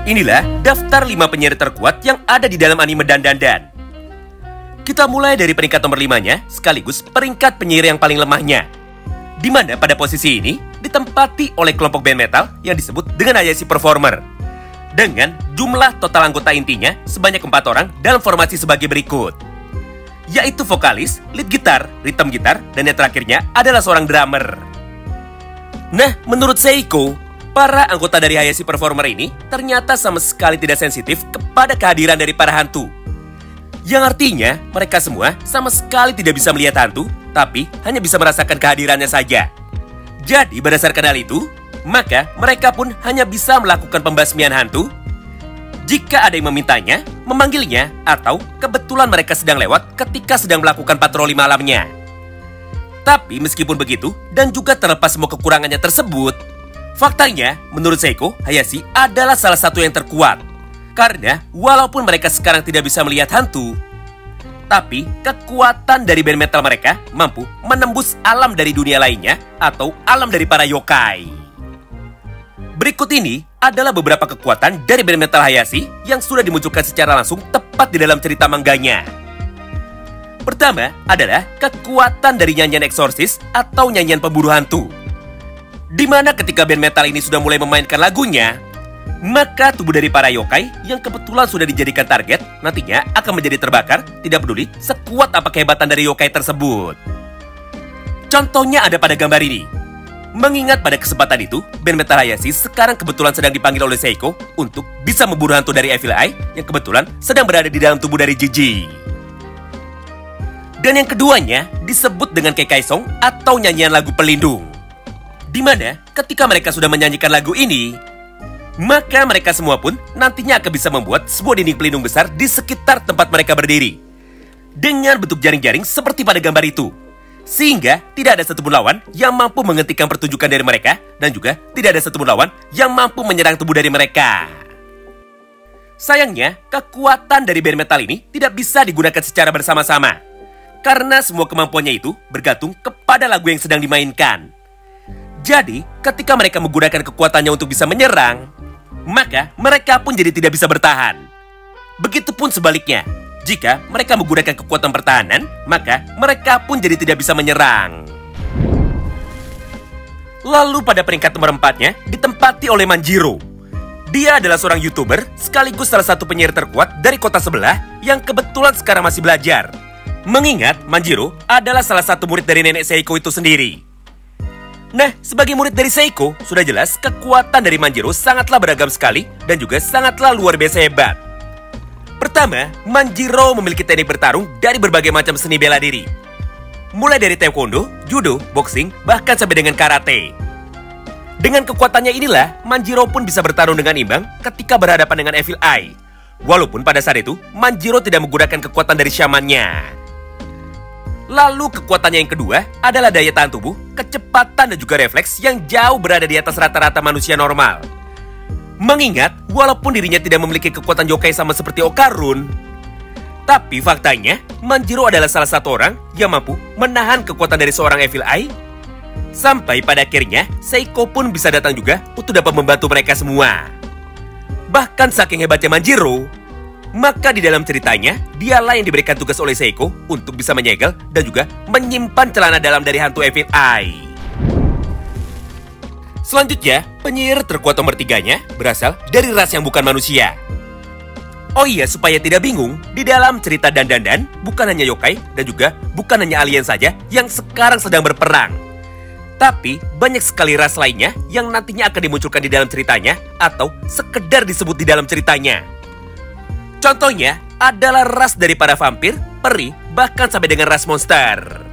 Inilah daftar 5 penyiar terkuat yang ada di dalam anime Dandadan. Kita mulai dari peringkat nomor 5-nya, sekaligus peringkat penyiar yang paling lemahnya. Di mana pada posisi ini ditempati oleh kelompok band metal yang disebut dengan Hayashi Performer. Dengan jumlah total anggota intinya sebanyak 4 orang dalam formasi sebagai berikut. Yaitu vokalis, lead gitar, rhythm gitar, dan yang terakhirnya adalah seorang drummer. Nah, menurut Seiko, para anggota dari Hayashi Performer ini ternyata sama sekali tidak sensitif kepada kehadiran dari para hantu. Yang artinya, mereka semua sama sekali tidak bisa melihat hantu, tapi hanya bisa merasakan kehadirannya saja. Jadi, berdasarkan hal itu, maka mereka pun hanya bisa melakukan pembasmian hantu jika ada yang memintanya, memanggilnya, atau kebetulan mereka sedang lewat ketika sedang melakukan patroli malamnya. Tapi meskipun begitu, dan juga terlepas semua kekurangannya tersebut, faktanya, menurut Seiko, Hayashi adalah salah satu yang terkuat. Karena walaupun mereka sekarang tidak bisa melihat hantu, tapi kekuatan dari band metal mereka mampu menembus alam dari dunia lainnya atau alam dari para yokai. Berikut ini adalah beberapa kekuatan dari band metal Hayashi yang sudah dimunculkan secara langsung tepat di dalam cerita mangganya. Pertama adalah kekuatan dari nyanyian eksorsis atau nyanyian pemburu hantu. Di mana ketika band metal ini sudah mulai memainkan lagunya, maka tubuh dari para yokai yang kebetulan sudah dijadikan target nantinya akan menjadi terbakar, tidak peduli sekuat apa kehebatan dari yokai tersebut. Contohnya ada pada gambar ini. Mengingat pada kesempatan itu, band metal Hayashi sekarang kebetulan sedang dipanggil oleh Seiko untuk bisa memburu hantu dari Evil Eye yang kebetulan sedang berada di dalam tubuh dari Jiji. Dan yang keduanya disebut dengan Kekai Song atau nyanyian lagu pelindung. Di mana ketika mereka sudah menyanyikan lagu ini, maka mereka semua pun nantinya akan bisa membuat sebuah dinding pelindung besar di sekitar tempat mereka berdiri. Dengan bentuk jaring-jaring seperti pada gambar itu. Sehingga tidak ada satupun lawan yang mampu menghentikan pertunjukan dari mereka. Dan juga tidak ada satupun lawan yang mampu menyerang tubuh dari mereka. Sayangnya, kekuatan dari band metal ini tidak bisa digunakan secara bersama-sama. Karena semua kemampuannya itu bergantung kepada lagu yang sedang dimainkan. Jadi, ketika mereka menggunakan kekuatannya untuk bisa menyerang, maka mereka pun jadi tidak bisa bertahan. Begitupun sebaliknya, jika mereka menggunakan kekuatan pertahanan, maka mereka pun jadi tidak bisa menyerang. Lalu pada peringkat nomor 4-nya ditempati oleh Manjiro. Dia adalah seorang YouTuber sekaligus salah satu penyiar terkuat dari kota sebelah yang kebetulan sekarang masih belajar. Mengingat Manjiro adalah salah satu murid dari nenek Seiko itu sendiri. Nah, sebagai murid dari Seiko, sudah jelas kekuatan dari Manjiro sangatlah beragam sekali dan juga sangatlah luar biasa hebat. Pertama, Manjiro memiliki teknik bertarung dari berbagai macam seni bela diri. Mulai dari taekwondo, judo, boxing, bahkan sampai dengan karate. Dengan kekuatannya inilah, Manjiro pun bisa bertarung dengan imbang ketika berhadapan dengan Evil Eye. Walaupun pada saat itu, Manjiro tidak menggunakan kekuatan dari syamannya. Lalu kekuatannya yang kedua adalah daya tahan tubuh, kecepatan dan juga refleks yang jauh berada di atas rata-rata manusia normal. Mengingat walaupun dirinya tidak memiliki kekuatan yokai sama seperti Okarun, tapi faktanya Manjiro adalah salah satu orang yang mampu menahan kekuatan dari seorang Evil Eye. Sampai pada akhirnya Seiko pun bisa datang juga untuk dapat membantu mereka semua. Bahkan saking hebatnya Manjiro, maka di dalam ceritanya, dialah yang diberikan tugas oleh Seiko untuk bisa menyegel dan juga menyimpan celana dalam dari hantu Evil Eye. Selanjutnya, penyihir terkuat nomor 3-nya berasal dari ras yang bukan manusia. Oh iya, supaya tidak bingung, di dalam cerita Dandadan bukan hanya yokai dan juga bukan hanya alien saja yang sekarang sedang berperang. Tapi banyak sekali ras lainnya yang nantinya akan dimunculkan di dalam ceritanya atau sekedar disebut di dalam ceritanya. Contohnya adalah ras dari para vampir, peri, bahkan sampai dengan ras monster.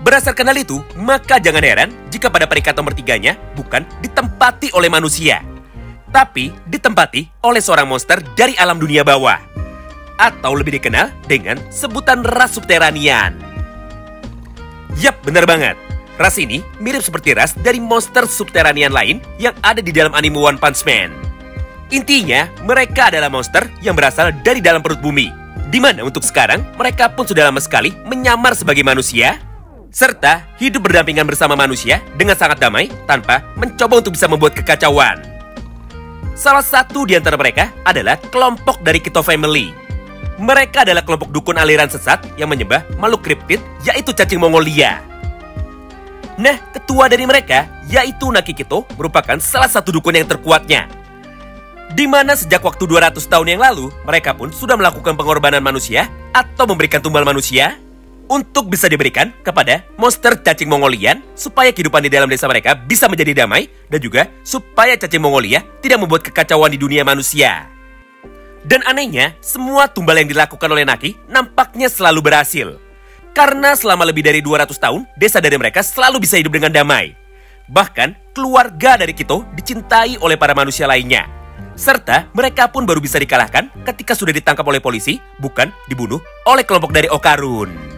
Berdasarkan hal itu, maka jangan heran jika pada peringkat nomor 3-nya bukan ditempati oleh manusia, tapi ditempati oleh seorang monster dari alam dunia bawah. Atau lebih dikenal dengan sebutan ras subteranian. Yap, benar banget. Ras ini mirip seperti ras dari monster subteranian lain yang ada di dalam anime One Punch Man. Intinya, mereka adalah monster yang berasal dari dalam perut bumi. Di mana untuk sekarang, mereka pun sudah lama sekali menyamar sebagai manusia, serta hidup berdampingan bersama manusia dengan sangat damai tanpa mencoba untuk bisa membuat kekacauan. Salah satu di antara mereka adalah kelompok dari Kito Family. Mereka adalah kelompok dukun aliran sesat yang menyembah makhluk kriptid, yaitu cacing Mongolia. Nah, ketua dari mereka, yaitu Naki Kito, merupakan salah satu dukun yang terkuatnya. Di mana sejak waktu 200 tahun yang lalu, mereka pun sudah melakukan pengorbanan manusia atau memberikan tumbal manusia untuk bisa diberikan kepada monster cacing Mongolian supaya kehidupan di dalam desa mereka bisa menjadi damai dan juga supaya cacing Mongolia tidak membuat kekacauan di dunia manusia. Dan anehnya, semua tumbal yang dilakukan oleh Naki nampaknya selalu berhasil. Karena selama lebih dari 200 tahun, desa dari mereka selalu bisa hidup dengan damai. Bahkan, keluarga dari Kito dicintai oleh para manusia lainnya. Serta mereka pun baru bisa dikalahkan ketika sudah ditangkap oleh polisi, bukan dibunuh oleh kelompok dari Okarun.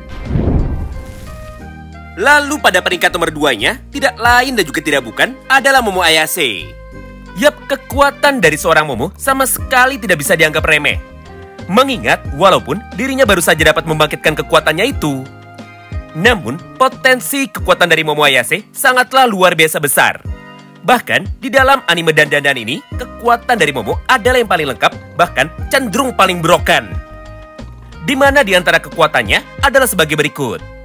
Lalu pada peringkat nomor 2-nya, tidak lain dan juga tidak bukan, adalah Momo Ayase. Yap, kekuatan dari seorang Momo sama sekali tidak bisa dianggap remeh. Mengingat walaupun dirinya baru saja dapat membangkitkan kekuatannya itu. Namun, potensi kekuatan dari Momo Ayase sangatlah luar biasa besar. Bahkan, di dalam anime Dandadan ini, kekuatan dari Momo adalah yang paling lengkap, bahkan cenderung paling broken. Di mana di antara kekuatannya adalah sebagai berikut.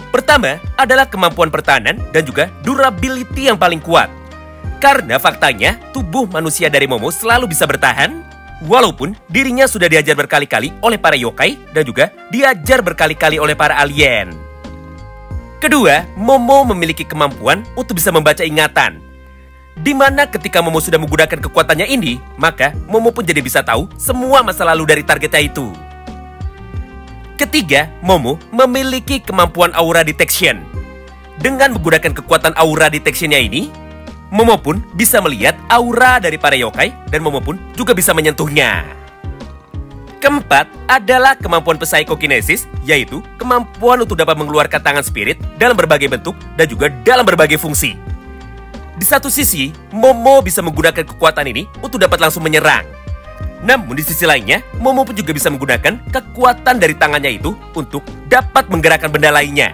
Pertama, adalah kemampuan pertahanan dan juga durability yang paling kuat. Karena faktanya, tubuh manusia dari Momo selalu bisa bertahan, walaupun dirinya sudah diajar berkali-kali oleh para yokai dan juga diajar berkali-kali oleh para alien. Kedua, Momo memiliki kemampuan untuk bisa membaca ingatan. Di mana ketika Momo sudah menggunakan kekuatannya ini, maka Momo pun jadi bisa tahu semua masa lalu dari targetnya itu. Ketiga, Momo memiliki kemampuan aura detection. Dengan menggunakan kekuatan aura detectionnya ini, Momo pun bisa melihat aura dari para yokai dan Momo pun juga bisa menyentuhnya. Keempat adalah kemampuan psychokinesis, yaitu kemampuan untuk dapat mengeluarkan tangan spirit dalam berbagai bentuk dan juga dalam berbagai fungsi. Di satu sisi, Momo bisa menggunakan kekuatan ini untuk dapat langsung menyerang. Namun di sisi lainnya, Momo pun juga bisa menggunakan kekuatan dari tangannya itu untuk dapat menggerakkan benda lainnya.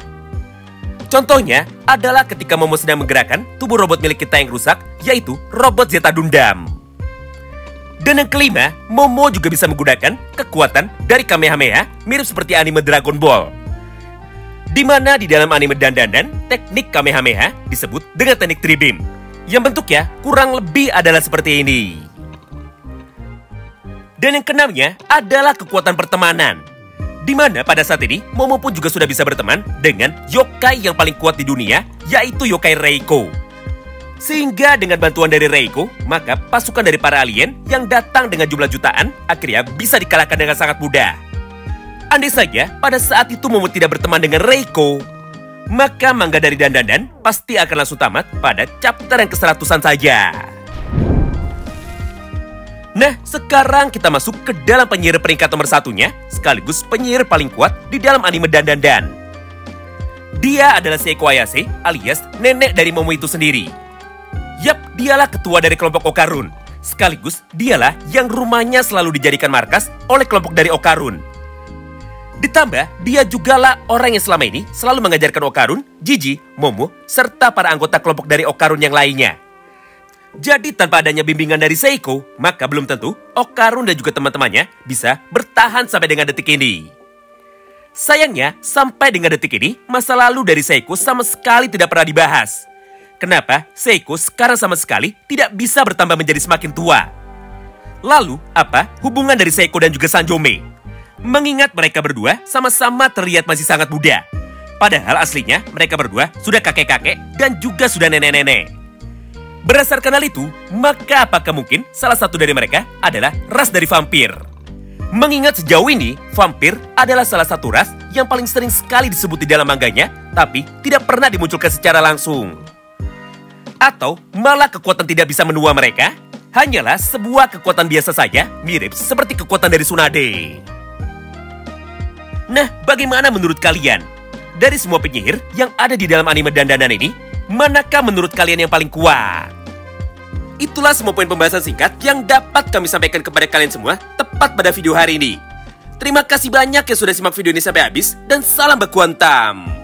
Contohnya adalah ketika Momo sedang menggerakkan tubuh robot milik kita yang rusak, yaitu robot Zeta Dundam. Dan yang kelima, Momo juga bisa menggunakan kekuatan dari Kamehameha mirip seperti anime Dragon Ball. Di mana di dalam anime Dandadan, teknik Kamehameha disebut dengan teknik Tribeam, yang bentuknya kurang lebih adalah seperti ini. Dan yang keenamnya adalah kekuatan pertemanan. Di mana pada saat ini, Momo pun juga sudah bisa berteman dengan yokai yang paling kuat di dunia, yaitu yokai Reiko. Sehingga dengan bantuan dari Reiko, maka pasukan dari para alien yang datang dengan jumlah jutaan akhirnya bisa dikalahkan dengan sangat mudah. Andai saja pada saat itu Momo tidak berteman dengan Reiko, maka manga dari Dandadan pasti akan langsung tamat pada chapter yang ke-100-an saja. Nah, sekarang kita masuk ke dalam penyihir peringkat nomor 1-nya, sekaligus penyihir paling kuat di dalam anime Dandadan. Dia adalah Seiko Ayase, alias nenek dari Momo itu sendiri. Yap, dialah ketua dari kelompok Okarun, sekaligus dialah yang rumahnya selalu dijadikan markas oleh kelompok dari Okarun. Ditambah, dia jugalah orang yang selama ini selalu mengajarkan Okarun, Jiji, Momo, serta para anggota kelompok dari Okarun yang lainnya. Jadi tanpa adanya bimbingan dari Seiko, maka belum tentu Okarun dan juga teman-temannya bisa bertahan sampai dengan detik ini. Sayangnya, sampai dengan detik ini, masa lalu dari Seiko sama sekali tidak pernah dibahas. Kenapa Seiko sekarang sama sekali tidak bisa bertambah menjadi semakin tua? Lalu, apa hubungan dari Seiko dan juga Sanjome? Mengingat mereka berdua sama-sama terlihat masih sangat muda. Padahal aslinya mereka berdua sudah kakek-kakek dan juga sudah nenek-nenek. Berdasarkan hal itu, maka apakah mungkin salah satu dari mereka adalah ras dari vampir? Mengingat sejauh ini, vampir adalah salah satu ras yang paling sering sekali disebut di dalam manganya, tapi tidak pernah dimunculkan secara langsung. Atau malah kekuatan tidak bisa menua mereka, hanyalah sebuah kekuatan biasa saja, mirip seperti kekuatan dari Tsunade. Nah, bagaimana menurut kalian? Dari semua penyihir yang ada di dalam anime Dandadan ini, manakah menurut kalian yang paling kuat? Itulah semua poin pembahasan singkat yang dapat kami sampaikan kepada kalian semua tepat pada video hari ini. Terima kasih banyak yang sudah simak video ini sampai habis dan salam baku hantam.